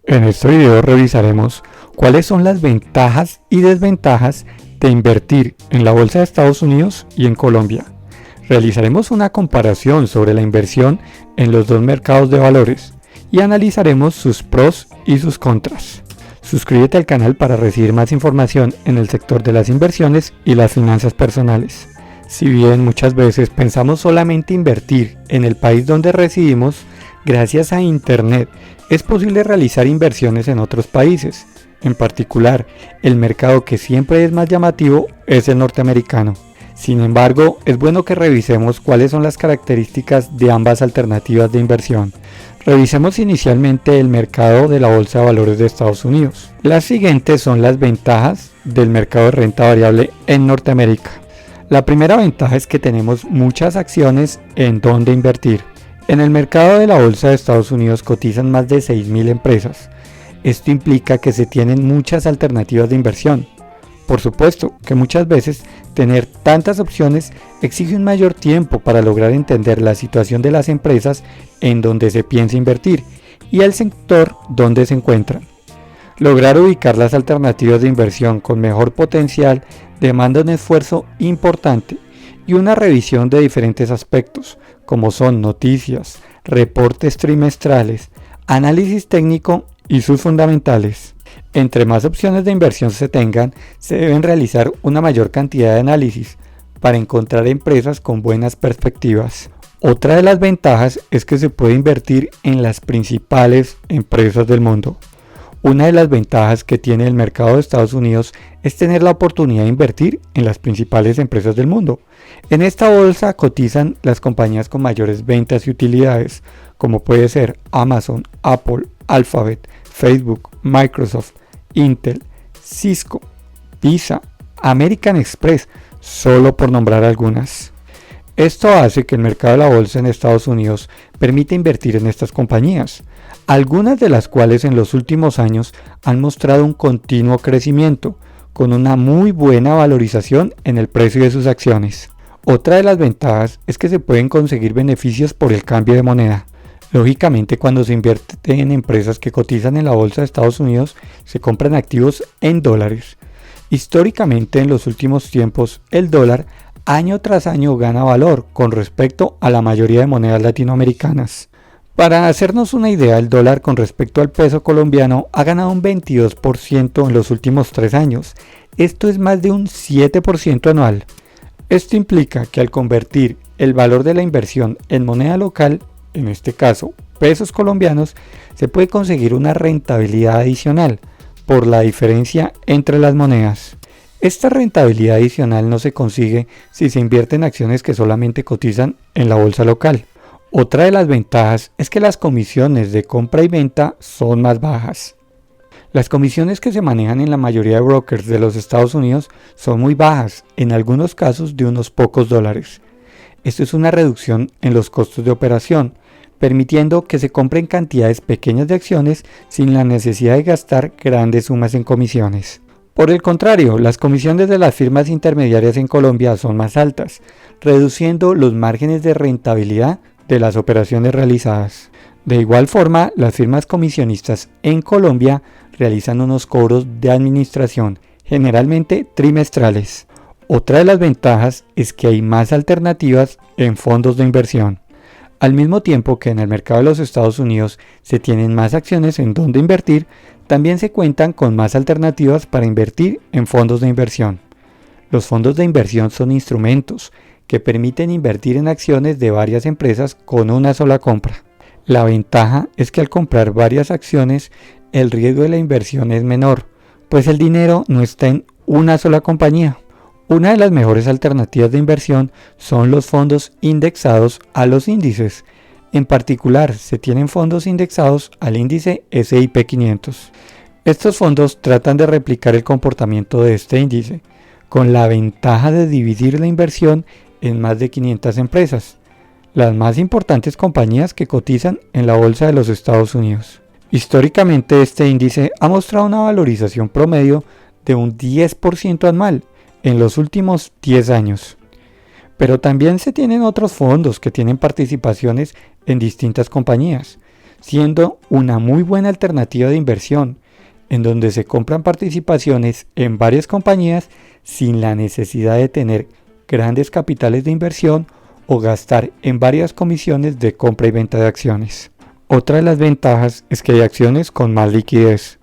En este video revisaremos cuáles son las ventajas y desventajas de invertir en la bolsa de Estados Unidos y en Colombia. Realizaremos una comparación sobre la inversión en los dos mercados de valores y analizaremos sus pros y sus contras. Suscríbete al canal para recibir más información en el sector de las inversiones y las finanzas personales. Si bien muchas veces pensamos solamente invertir en el país donde residimos, gracias a Internet es posible realizar inversiones en otros países. En particular, el mercado que siempre es más llamativo es el norteamericano. Sin embargo, es bueno que revisemos cuáles son las características de ambas alternativas de inversión. Revisemos inicialmente el mercado de la Bolsa de Valores de Estados Unidos. Las siguientes son las ventajas del mercado de renta variable en Norteamérica. La primera ventaja es que tenemos muchas acciones en donde invertir. En el mercado de la Bolsa de Estados Unidos cotizan más de 6.000 empresas. Esto implica que se tienen muchas alternativas de inversión. Por supuesto que muchas veces tener tantas opciones exige un mayor tiempo para lograr entender la situación de las empresas en donde se piensa invertir y el sector donde se encuentran. Lograr ubicar las alternativas de inversión con mejor potencial demanda un esfuerzo importante y una revisión de diferentes aspectos, como son noticias, reportes trimestrales, análisis técnico y sus fundamentales. Entre más opciones de inversión se tengan, se deben realizar una mayor cantidad de análisis para encontrar empresas con buenas perspectivas. Otra de las ventajas es que se puede invertir en las principales empresas del mundo. Una de las ventajas que tiene el mercado de Estados Unidos es tener la oportunidad de invertir en las principales empresas del mundo. En esta bolsa cotizan las compañías con mayores ventas y utilidades, como puede ser Amazon, Apple, Alphabet, Facebook, Microsoft, Intel, Cisco, Visa, American Express, solo por nombrar algunas. Esto hace que el mercado de la bolsa en Estados Unidos permita invertir en estas compañías, algunas de las cuales en los últimos años han mostrado un continuo crecimiento, con una muy buena valorización en el precio de sus acciones. Otra de las ventajas es que se pueden conseguir beneficios por el cambio de moneda. Lógicamente, cuando se invierte en empresas que cotizan en la bolsa de Estados Unidos, se compran activos en dólares. Históricamente, en los últimos tiempos, el dólar año tras año gana valor con respecto a la mayoría de monedas latinoamericanas. Para hacernos una idea, el dólar con respecto al peso colombiano ha ganado un 22% en los últimos 3 años. Esto es más de un 7% anual. Esto implica que al convertir el valor de la inversión en moneda local, en este caso pesos colombianos, se puede conseguir una rentabilidad adicional por la diferencia entre las monedas. Esta rentabilidad adicional no se consigue si se invierte en acciones que solamente cotizan en la bolsa local. Otra de las ventajas es que las comisiones de compra y venta son más bajas. Las comisiones que se manejan en la mayoría de brokers de los Estados Unidos son muy bajas, en algunos casos de unos pocos dólares. Esto es una reducción en los costos de operación, permitiendo que se compren cantidades pequeñas de acciones sin la necesidad de gastar grandes sumas en comisiones. Por el contrario, las comisiones de las firmas intermediarias en Colombia son más altas, reduciendo los márgenes de rentabilidad de las operaciones realizadas. De igual forma, las firmas comisionistas en Colombia realizan unos cobros de administración, generalmente trimestrales. Otra de las ventajas es que hay más alternativas en fondos de inversión. Al mismo tiempo que en el mercado de los Estados Unidos se tienen más acciones en donde invertir, también se cuentan con más alternativas para invertir en fondos de inversión. Los fondos de inversión son instrumentos que permiten invertir en acciones de varias empresas con una sola compra. La ventaja es que al comprar varias acciones, el riesgo de la inversión es menor, pues el dinero no está en una sola compañía. Una de las mejores alternativas de inversión son los fondos indexados a los índices. En particular, se tienen fondos indexados al índice S&P 500. Estos fondos tratan de replicar el comportamiento de este índice, con la ventaja de dividir la inversión en más de 500 empresas, las más importantes compañías que cotizan en la bolsa de los Estados Unidos. Históricamente, este índice ha mostrado una valorización promedio de un 10% anual en los últimos 10 años. Pero también se tienen otros fondos que tienen participaciones en distintas compañías. siendo una muy buena alternativa de inversión, en donde se compran participaciones en varias compañías sin la necesidad de tener grandes capitales de inversión o gastar en varias comisiones de compra y venta de acciones. Otra de las ventajas es que hay acciones con más liquidez.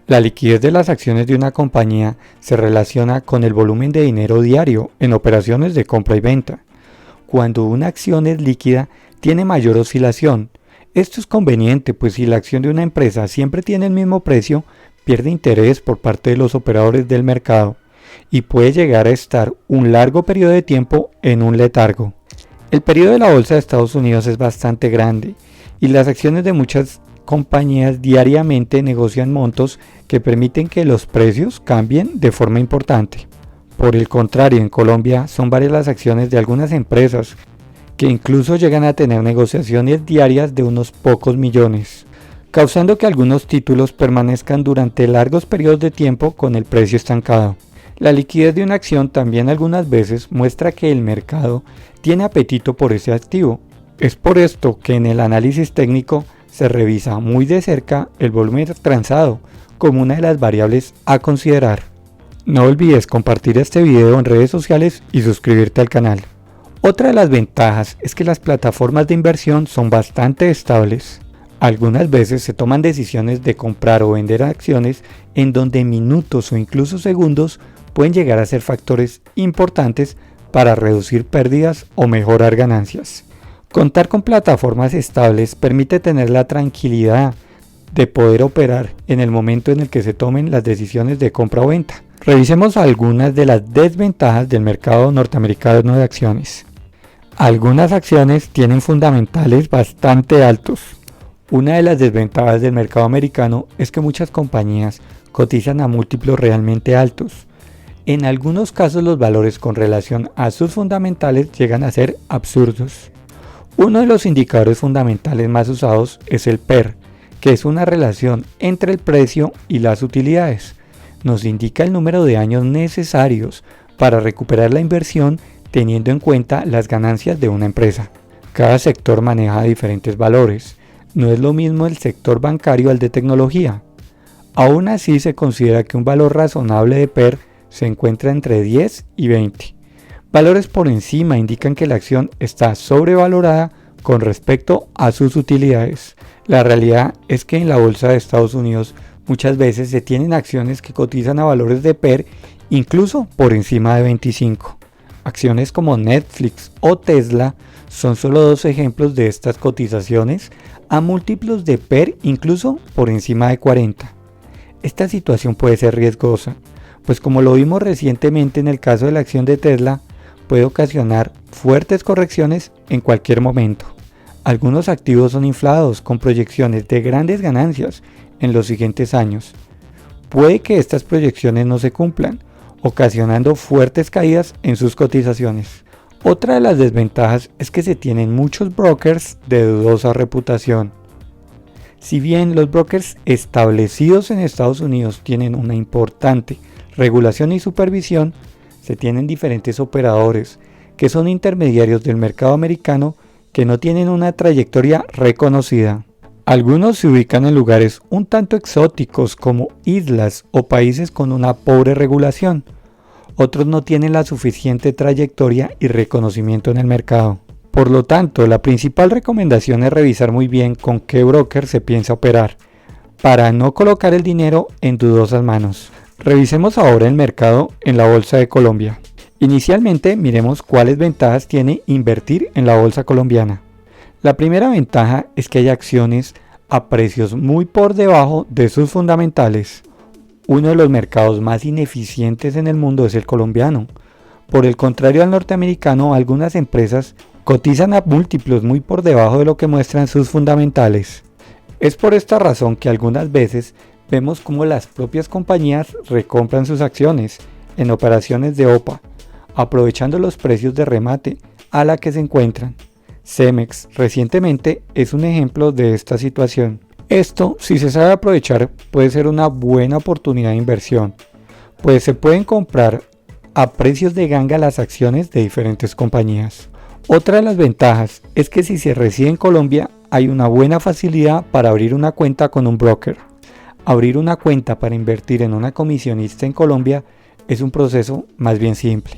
La liquidez de las acciones de una compañía se relaciona con el volumen de dinero diario en operaciones de compra y venta. Cuando una acción es líquida, tiene mayor oscilación. Esto es conveniente, pues si la acción de una empresa siempre tiene el mismo precio, pierde interés por parte de los operadores del mercado y puede llegar a estar un largo periodo de tiempo en un letargo. El periodo de la bolsa de Estados Unidos es bastante grande y las acciones de muchas compañías diariamente negocian montos que permiten que los precios cambien de forma importante. Por el contrario, en Colombia son varias las acciones de algunas empresas que incluso llegan a tener negociaciones diarias de unos pocos millones, causando que algunos títulos permanezcan durante largos periodos de tiempo con el precio estancado. La liquidez de una acción también algunas veces muestra que el mercado tiene apetito por ese activo. Es por esto que en el análisis técnico se revisa muy de cerca el volumen transado como una de las variables a considerar. No olvides compartir este video en redes sociales y suscribirte al canal. Otra de las ventajas es que las plataformas de inversión son bastante estables. Algunas veces se toman decisiones de comprar o vender acciones en donde minutos o incluso segundos pueden llegar a ser factores importantes para reducir pérdidas o mejorar ganancias. Contar con plataformas estables permite tener la tranquilidad de poder operar en el momento en el que se tomen las decisiones de compra o venta. Revisemos algunas de las desventajas del mercado norteamericano de acciones. Algunas acciones tienen fundamentales bastante altos. Una de las desventajas del mercado americano es que muchas compañías cotizan a múltiplos realmente altos. En algunos casos los valores con relación a sus fundamentales llegan a ser absurdos. Uno de los indicadores fundamentales más usados es el PER, que es una relación entre el precio y las utilidades. Nos indica el número de años necesarios para recuperar la inversión teniendo en cuenta las ganancias de una empresa. Cada sector maneja diferentes valores. No es lo mismo el sector bancario al de tecnología. Aún así se considera que un valor razonable de PER se encuentra entre 10 y 20. Valores por encima indican que la acción está sobrevalorada con respecto a sus utilidades. La realidad es que en la bolsa de Estados Unidos muchas veces se tienen acciones que cotizan a valores de PER incluso por encima de 25. Acciones como Netflix o Tesla son solo dos ejemplos de estas cotizaciones a múltiplos de PER incluso por encima de 40. Esta situación puede ser riesgosa, pues como lo vimos recientemente en el caso de la acción de Tesla, puede ocasionar fuertes correcciones en cualquier momento. Algunos activos son inflados con proyecciones de grandes ganancias en los siguientes años. Puede que estas proyecciones no se cumplan, ocasionando fuertes caídas en sus cotizaciones. Otra de las desventajas es que se tienen muchos brokers de dudosa reputación. Si bien los brokers establecidos en Estados Unidos tienen una importante regulación y supervisión, se tienen diferentes operadores que son intermediarios del mercado americano que no tienen una trayectoria reconocida. Algunos se ubican en lugares un tanto exóticos como islas o países con una pobre regulación. Otros no tienen la suficiente trayectoria y reconocimiento en el mercado. Por lo tanto, la principal recomendación es revisar muy bien con qué broker se piensa operar, para no colocar el dinero en dudosas manos. Revisemos ahora el mercado en la Bolsa de Colombia. Inicialmente, miremos cuáles ventajas tiene invertir en la Bolsa colombiana. La primera ventaja es que hay acciones a precios muy por debajo de sus fundamentales. Uno de los mercados más ineficientes en el mundo es el colombiano. Por el contrario al norteamericano, algunas empresas cotizan a múltiplos muy por debajo de lo que muestran sus fundamentales. Es por esta razón que algunas veces vemos cómo las propias compañías recompran sus acciones en operaciones de OPA, aprovechando los precios de remate a la que se encuentran. Cemex recientemente es un ejemplo de esta situación. Esto, si se sabe aprovechar, puede ser una buena oportunidad de inversión, pues se pueden comprar a precios de ganga las acciones de diferentes compañías. Otra de las ventajas es que si se reside en Colombia, hay una buena facilidad para abrir una cuenta con un broker. Abrir una cuenta para invertir en una comisionista en Colombia es un proceso más bien simple.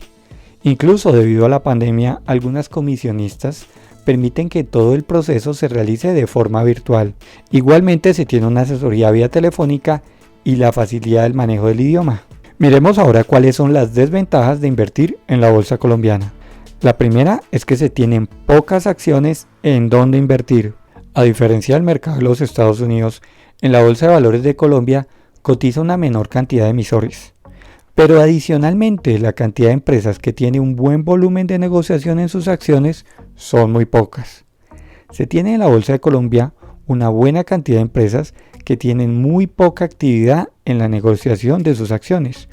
Incluso debido a la pandemia, algunas comisionistas permiten que todo el proceso se realice de forma virtual. Igualmente se tiene una asesoría vía telefónica y la facilidad del manejo del idioma. Miremos ahora cuáles son las desventajas de invertir en la bolsa colombiana. La primera es que se tienen pocas acciones en donde invertir. A diferencia del mercado de los Estados Unidos, en la Bolsa de Valores de Colombia cotiza una menor cantidad de emisores. Pero adicionalmente, la cantidad de empresas que tiene un buen volumen de negociación en sus acciones son muy pocas. Se tiene en la Bolsa de Colombia una buena cantidad de empresas que tienen muy poca actividad en la negociación de sus acciones.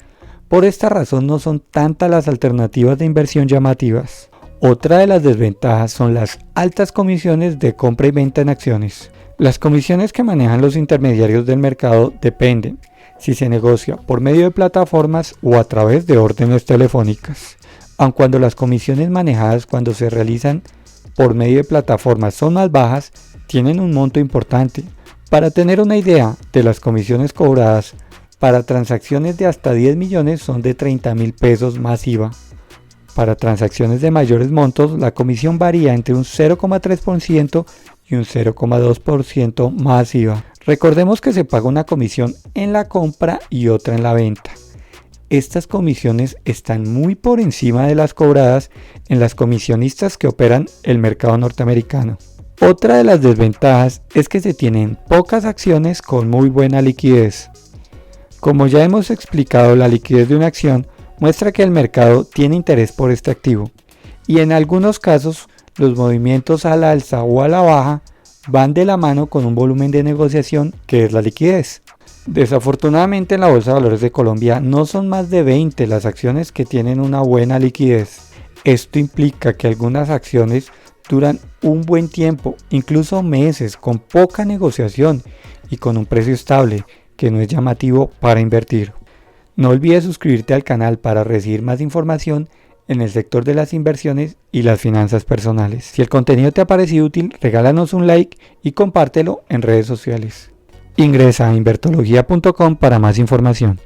Por esta razón no son tantas las alternativas de inversión llamativas. Otra de las desventajas son las altas comisiones de compra y venta en acciones. Las comisiones que manejan los intermediarios del mercado dependen si se negocia por medio de plataformas o a través de órdenes telefónicas. Aun cuando las comisiones manejadas cuando se realizan por medio de plataformas son más bajas, tienen un monto importante. Para tener una idea de las comisiones cobradas para transacciones de hasta 10 millones son de 30.000 pesos más IVA. Para transacciones de mayores montos, la comisión varía entre un 0,3% y un 0,2% más IVA. Recordemos que se paga una comisión en la compra y otra en la venta. Estas comisiones están muy por encima de las cobradas en las comisionistas que operan el mercado norteamericano. Otra de las desventajas es que se tienen pocas acciones con muy buena liquidez. Como ya hemos explicado, la liquidez de una acción muestra que el mercado tiene interés por este activo y en algunos casos los movimientos al alza o a la baja van de la mano con un volumen de negociación que es la liquidez. Desafortunadamente en la Bolsa de Valores de Colombia no son más de 20 las acciones que tienen una buena liquidez. Esto implica que algunas acciones duran un buen tiempo, incluso meses, con poca negociación y con un precio estable que no es llamativo para invertir. No olvides suscribirte al canal para recibir más información en el sector de las inversiones y las finanzas personales. Si el contenido te ha parecido útil, regálanos un like y compártelo en redes sociales. Ingresa a invertología.com para más información.